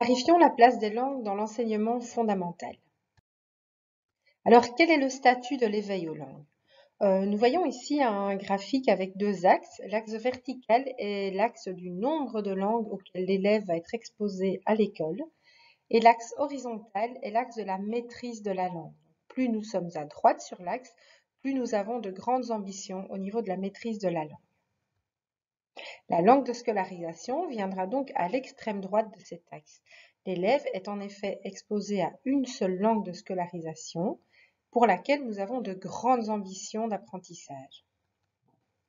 Clarifions la place des langues dans l'enseignement fondamental. Alors, quel est le statut de l'éveil aux langues? Nous voyons ici un graphique avec deux axes. L'axe vertical est l'axe du nombre de langues auxquelles l'élève va être exposé à l'école, et l'axe horizontal est l'axe de la maîtrise de la langue. Plus nous sommes à droite sur l'axe, plus nous avons de grandes ambitions au niveau de la maîtrise de la langue. La langue de scolarisation viendra donc à l'extrême droite de cet axe. L'élève est en effet exposé à une seule langue de scolarisation pour laquelle nous avons de grandes ambitions d'apprentissage.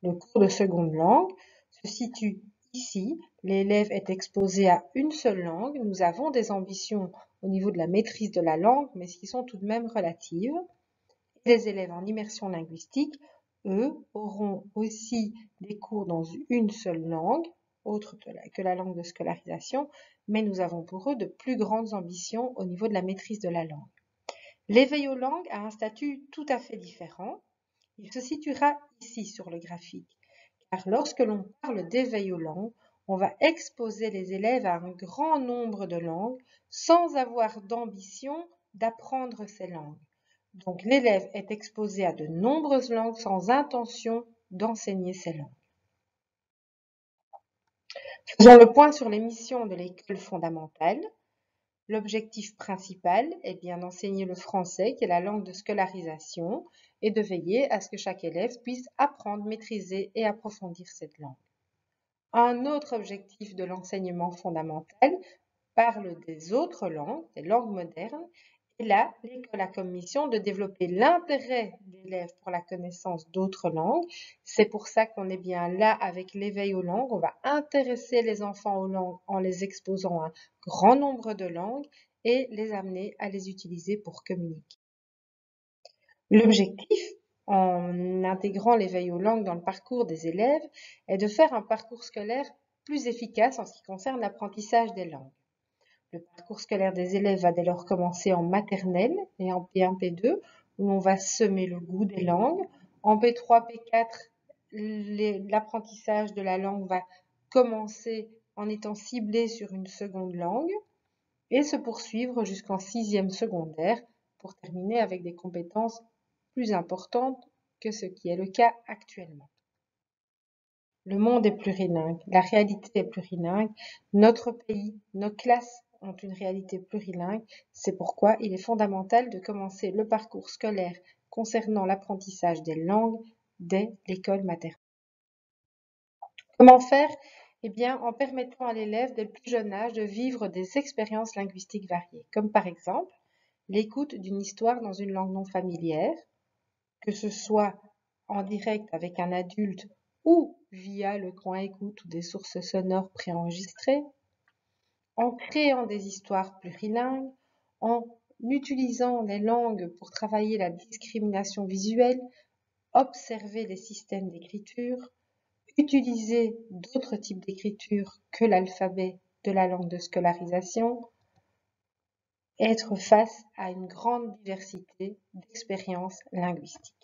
Le cours de seconde langue se situe ici. L'élève est exposé à une seule langue. Nous avons des ambitions au niveau de la maîtrise de la langue, mais qui sont tout de même relatives. Les élèves en immersion linguistique, eux, auront aussi des cours dans une seule langue, autre que la langue de scolarisation, mais nous avons pour eux de plus grandes ambitions au niveau de la maîtrise de la langue. L'éveil aux langues a un statut tout à fait différent. Il se situera ici sur le graphique, car lorsque l'on parle d'éveil aux langues, on va exposer les élèves à un grand nombre de langues sans avoir d'ambition d'apprendre ces langues. Donc l'élève est exposé à de nombreuses langues sans intention d'enseigner ces langues. Faisons le point sur les missions de l'école fondamentale. L'objectif principal est bien d'enseigner le français, qui est la langue de scolarisation, et de veiller à ce que chaque élève puisse apprendre, maîtriser et approfondir cette langue. Un autre objectif de l'enseignement fondamental parle des autres langues, des langues modernes, et là, l'école a comme mission de développer l'intérêt de l'élève pour la connaissance d'autres langues. C'est pour ça qu'on est bien là avec l'éveil aux langues. On va intéresser les enfants aux langues en les exposant à un grand nombre de langues et les amener à les utiliser pour communiquer. L'objectif, en intégrant l'éveil aux langues dans le parcours des élèves, est de faire un parcours scolaire plus efficace en ce qui concerne l'apprentissage des langues. Le parcours scolaire des élèves va dès lors commencer en maternelle et en P1, P2, où on va semer le goût des langues. En P3, P4, l'apprentissage de la langue va commencer en étant ciblé sur une seconde langue et se poursuivre jusqu'en 6e secondaire pour terminer avec des compétences plus importantes que ce qui est le cas actuellement. Le monde est plurilingue, la réalité est plurilingue, notre pays, nos classes ont une réalité plurilingue, c'est pourquoi il est fondamental de commencer le parcours scolaire concernant l'apprentissage des langues dès l'école maternelle. Comment faire? Eh bien, en permettant à l'élève dès le plus jeune âge de vivre des expériences linguistiques variées, comme par exemple l'écoute d'une histoire dans une langue non familière, que ce soit en direct avec un adulte ou via le coin écoute ou des sources sonores préenregistrées, en créant des histoires plurilingues, en utilisant les langues pour travailler la discrimination visuelle, observer les systèmes d'écriture, utiliser d'autres types d'écriture que l'alphabet de la langue de scolarisation, être face à une grande diversité d'expériences linguistiques.